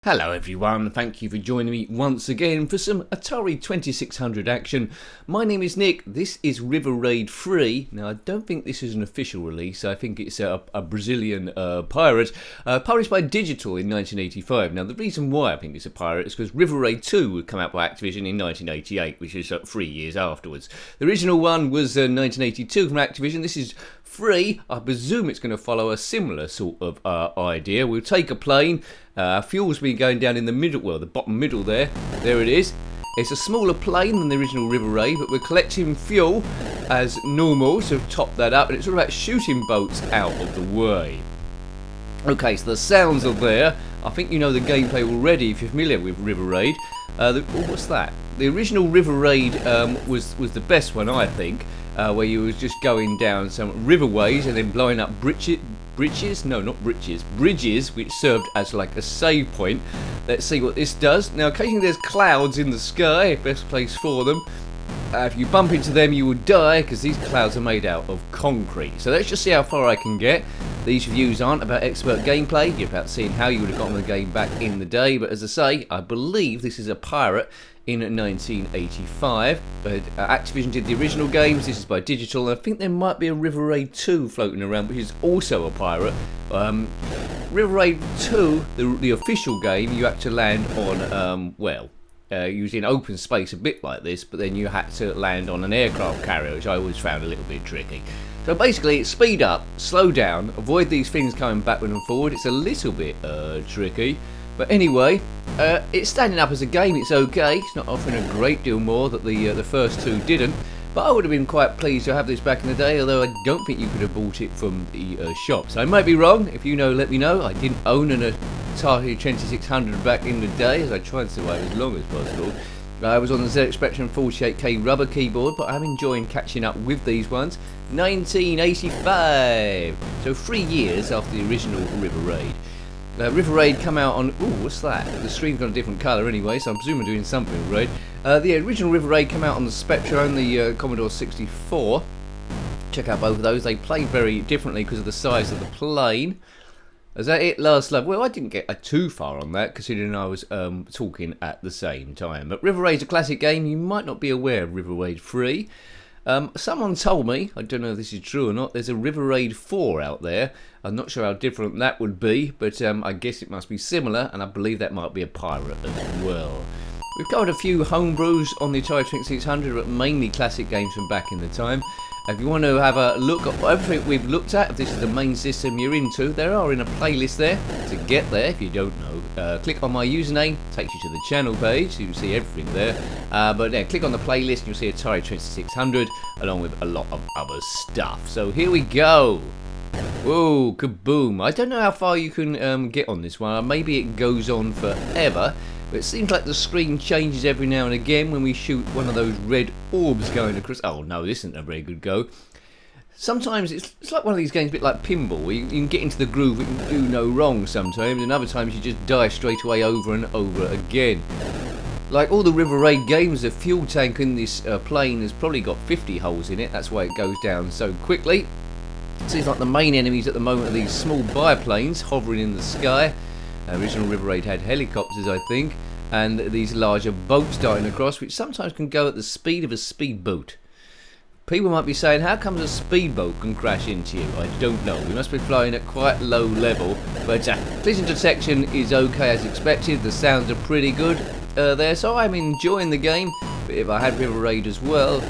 Hello everyone, thank you for joining me once again for some Atari 2600 action. My name is Nick, this is River Raid 3. Now I don't think this is an official release, I think it's a Brazilian pirate, published by Digitel in 1985. Now the reason why I think it's a pirate is because River Raid 2 would come out by Activision in 1988, which is 3 years afterwards. The original one was 1982 from Activision. This is free. I presume it's going to follow a similar sort of idea. We'll take a plane. Fuel's been going down in the middle, well, the bottom middle there. There it is. It's a smaller plane than the original River Raid, but we're collecting fuel as normal, so top that up. And it's all about shooting boats out of the way. Okay, so the sounds are there. I think you know the gameplay already if you're familiar with River Raid. What's that? The original River Raid was the best one, I think, where you was just going down some riverways and then blowing up bridges, which served as like a save point. Let's see what this does. Now occasionally there's clouds in the sky, best place for them. If you bump into them you will die because these clouds are made out of concrete. So let's just see how far I can get. These reviews aren't about expert gameplay, you're about seeing how you would have gotten the game back in the day, but as I say, I believe this is a pirate in 1985, but Activision did the original games. This is by Digital, and I think there might be a River Raid 2 floating around, which is also a pirate. River Raid 2, the official game, you had to land on, using open space a bit like this, but then you had to land on an aircraft carrier, which I always found a little bit tricky. So basically, speed up, slow down, avoid these things coming backward and forward. It's a little bit tricky. But anyway, it's standing up as a game, it's okay. It's not offering a great deal more that the first two didn't. But I would have been quite pleased to have this back in the day, although I don't think you could have bought it from the shops. I might be wrong. If you know, let me know. I didn't own an Atari 2600 back in the day, as I tried to survive as long as possible. I was on the ZX Spectrum 48K rubber keyboard, but I'm enjoying catching up with these ones. 1985! So 3 years after the original River Raid. River Raid come out on... Ooh, what's that? The screen's got a different colour anyway, so I'm presuming doing something with Raid. The original River Raid came out on the Spectrum, the Commodore 64. Check out both of those. They play very differently because of the size of the plane. Is that it? Last Love? Well, I didn't get too far on that, considering I was talking at the same time. But River Raid's a classic game. You might not be aware of River Raid 3. Someone told me, I don't know if this is true or not, there's a River Raid 4 out there. I'm not sure how different that would be, but I guess it must be similar, and I believe that might be a pirate as well. We've covered a few homebrews on the Atari 2600, but mainly classic games from back in the time. If you want to have a look at everything we've looked at, if this is the main system you're into, there are in a playlist there. To get there, if you don't know, click on my username, takes you to the channel page, so you can see everything there. But then click on the playlist and you'll see Atari 2600, along with a lot of other stuff. So here we go. Whoa, kaboom. I don't know how far you can get on this one. Maybe it goes on forever. But it seems like the screen changes every now and again when we shoot one of those red orbs going across. Oh no, this isn't a very good go. Sometimes it's like one of these games, a bit like pinball, where you can get into the groove and do no wrong sometimes, and other times you just die straight away over and over again. Like all the River Raid games, the fuel tank in this plane has probably got 50 holes in it. That's why it goes down so quickly. Seems like the main enemies at the moment are these small biplanes hovering in the sky. Original River Raid had helicopters, I think, and these larger boats darting across, which sometimes can go at the speed of a speedboat. People might be saying, how comes a speedboat can crash into you? I don't know. We must be flying at quite low level, but collision detection is okay as expected. The sounds are pretty good there, so I'm enjoying the game. But if I had River Raid as well,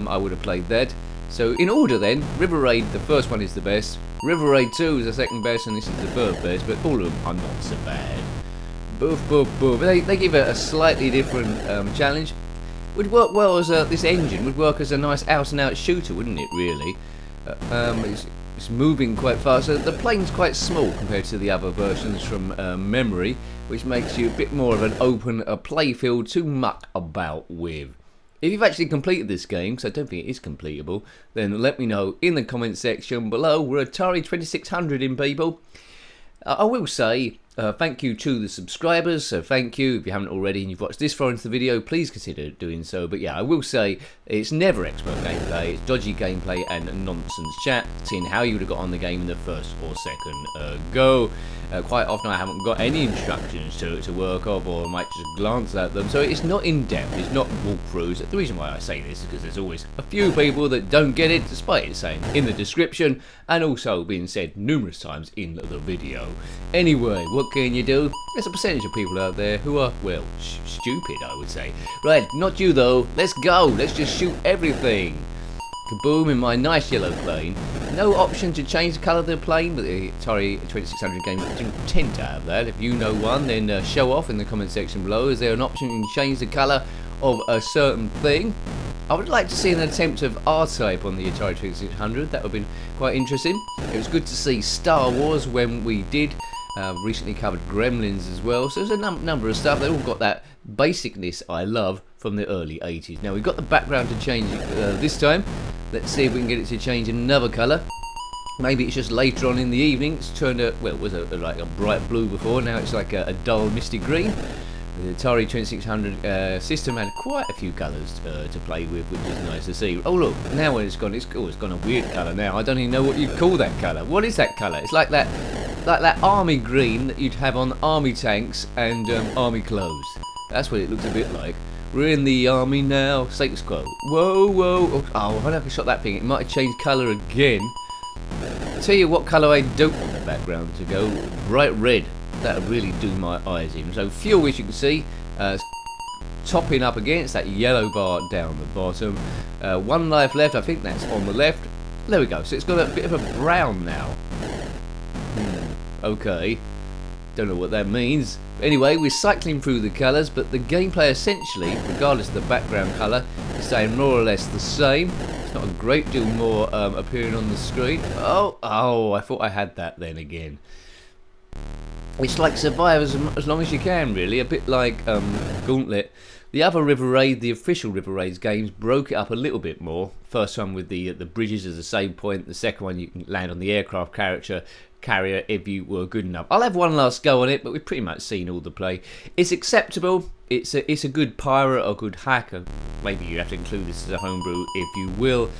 I would have played that. So in order then, River Raid, the first one is the best. River Raid 2 is the second best, and this is the third best, but all of them are not so bad. Boof, boof, boof. They give it a slightly different challenge. Would work well as this engine would work as a nice out-and-out shooter, wouldn't it? Really, it's moving quite fast. So the plane's quite small compared to the other versions from memory, which makes you a bit more of an open playfield to muck about with. If you've actually completed this game, because I don't think it is completable, then let me know in the comment section below. We're Atari 2600 in, people. I will say, Thank you to the subscribers, so thank you. If you haven't already and you've watched this far into the video, please consider doing so. But yeah, I will say it's never expert gameplay, it's dodgy gameplay and nonsense chat, seeing how you would have got on the game in the first or second go. Quite often I haven't got any instructions to work off, or I might just glance at them, so it's not in depth, it's not walkthroughs. The reason why I say this is because there's always a few people that don't get it, despite it saying in the description and also being said numerous times in the video. Anyway, what can you do? There's a percentage of people out there who are, well, stupid, I would say. Right, not you though. Let's go. Let's just shoot everything. Kaboom in my nice yellow plane. No option to change the colour of the plane, but the Atari 2600 game didn't tend to have that. If you know one, then show off in the comment section below. Is there an option to change the colour of a certain thing? I would like to see an attempt of R-Type on the Atari 2600. That would have been quite interesting. It was good to see Star Wars when we did. Recently covered Gremlins as well, so there's a number of stuff. They all got that basicness I love from the early 80s. Now we've got the background to change this time. Let's see if we can get it to change another colour. Maybe it's just later on in the evening. It's turned out, well, it was like a bright blue before, now it's like a dull misty green. The Atari 2600 system had quite a few colours to play with, which is nice to see. Oh look, now when it's gone a weird colour now. I don't even know what you'd call that colour. What is that colour? It's like that army green that you'd have on army tanks and army clothes. That's what it looks a bit like. We're in the army now. Status quo. Whoa, whoa. Oh, I wonder if I shot that thing. It might have changed colour again. I'll tell you what colour I don't want the background to go. Bright red. That would really do my eyes in. So fuel, as you can see, topping up against that yellow bar down the bottom. One life left. I think that's on the left. There we go. So it's got a bit of a brown now. Okay. Don't know what that means. Anyway, we're cycling through the colours, but the gameplay essentially, regardless of the background colour, is staying more or less the same. It's not a great deal more appearing on the screen. Oh, I thought I had that then again. It's like survive as long as you can, really. A bit like Gauntlet. The other River Raid, the official River Raids games, broke it up a little bit more. First one with the bridges as a save point. The second one you can land on the aircraft carrier if you were good enough. I'll have one last go on it, but we've pretty much seen all the play. It's acceptable. It's a good pirate or good hacker. Maybe you have to include this as a homebrew if you will.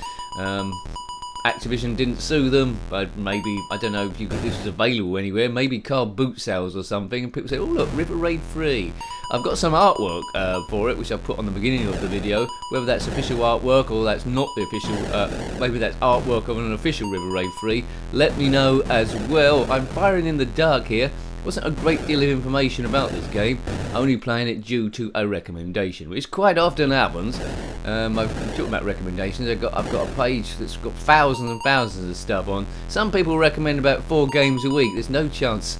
Activision didn't sue them, but maybe, I don't know if this was available anywhere, maybe car boot sales or something, and people say, oh look, River Raid 3. I've got some artwork for it, which I've put on the beginning of the video. Whether that's official artwork or that's not the official, maybe that's artwork of an official River Raid 3, let me know as well. I'm firing in the dark here. Wasn't a great deal of information about this game, only playing it due to a recommendation, which quite often happens. I'm talking about recommendations. I've got a page that's got thousands and thousands of stuff on. Some people recommend about 4 games a week. There's no chance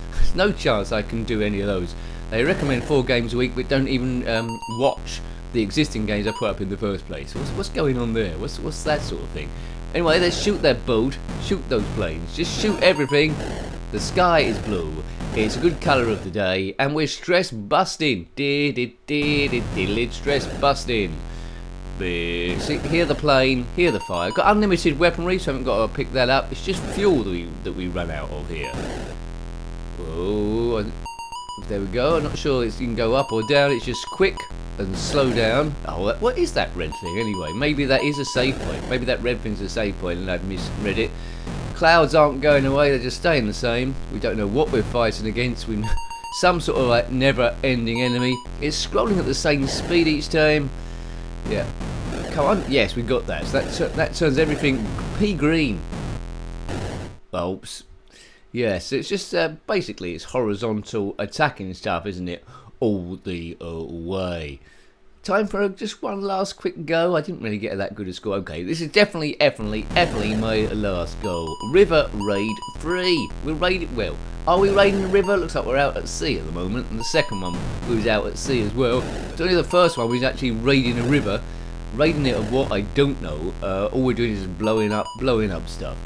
I can do any of those. They recommend 4 games a week, but don't even watch the existing games I put up in the first place. What's going on there? What's that sort of thing? Anyway, let's shoot that boat, shoot those planes, just shoot everything. The sky is blue. It's a good colour of the day, and we're stress busting. It's stress busting. See, hear the plane, hear the fire. Got unlimited weaponry, so I haven't got to pick that up. It's just fuel that we run out of here. Whoa, there we go. I'm not sure you can go up or down. It's just quick and slow down. Oh, what is that red thing anyway? Maybe that is a save point. Maybe that red thing's a save point and I've misread it. Clouds aren't going away, they're just staying the same. We don't know what we're fighting against. We some sort of like never-ending enemy. It's scrolling at the same speed each time. Yeah. Come on. Yes, we got that. So that turns everything pea green. Oops. Yes, it's just basically it's horizontal attacking stuff, isn't it? All the way. Time for just one last quick go. I didn't really get that good a score. Okay, this is definitely my last go. River Raid 3. We'll raid it. Well, are we raiding the river? Looks like we're out at sea at the moment. And the second one was out at sea as well. It's only the first one was actually raiding a river. Raiding it of what I don't know. All we're doing is blowing up stuff.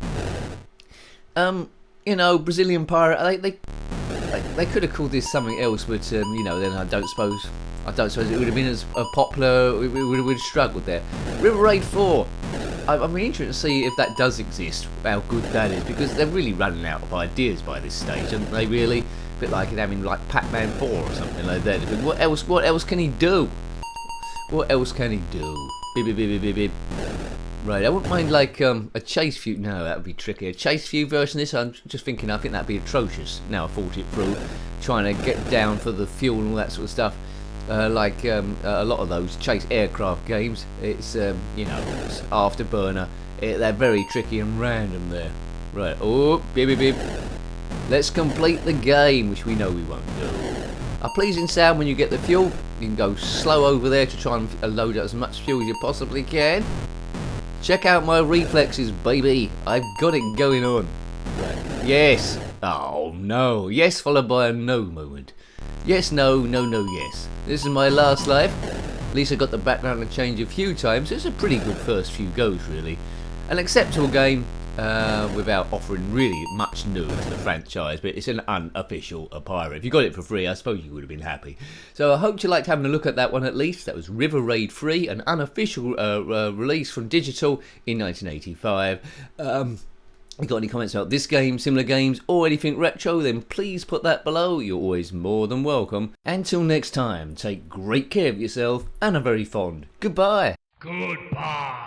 You know, Brazilian pirate. They could have called this something else, but you know, then I don't suppose it would have been as popular. We would have struggled there. River Raid 4. I'm interested to see if that does exist, how good that is, because they're really running out of ideas by this stage, aren't they? Really, a bit like having like Pac-Man 4 or something like that. But what else can he do? What else can he do? Beep, beep, beep, beep, beep. Right, I wouldn't mind like a chase few. No, that would be tricky. A chase few version of this, I'm just thinking, I think that'd be atrocious. Now I thought it through, trying to get down for the fuel and all that sort of stuff. Like a lot of those chase aircraft games, it's you know, it's afterburner. They're very tricky and random there. Right, oh, beep, beep, beep. Let's complete the game, which we know we won't do. A pleasing sound when you get the fuel. You can go slow over there to try and load up as much fuel as you possibly can. Check out my reflexes, baby. I've got it going on. Right. Yes. Oh, no. Yes, followed by a no moment. Yes, no, no, no, yes. This is my last life. At least I got the background to change a few times. It's a pretty good first few goes, really. An acceptable game without offering really much new to the franchise, but it's an unofficial pirate. If you got it for free, I suppose you would have been happy. So I hope you liked having a look at that one at least. That was River Raid 3, an unofficial release from Digital in 1985. If you got any comments about this game, similar games, or anything retro, then please put that below. You're always more than welcome. Until next time, take great care of yourself and a very fond goodbye. Goodbye.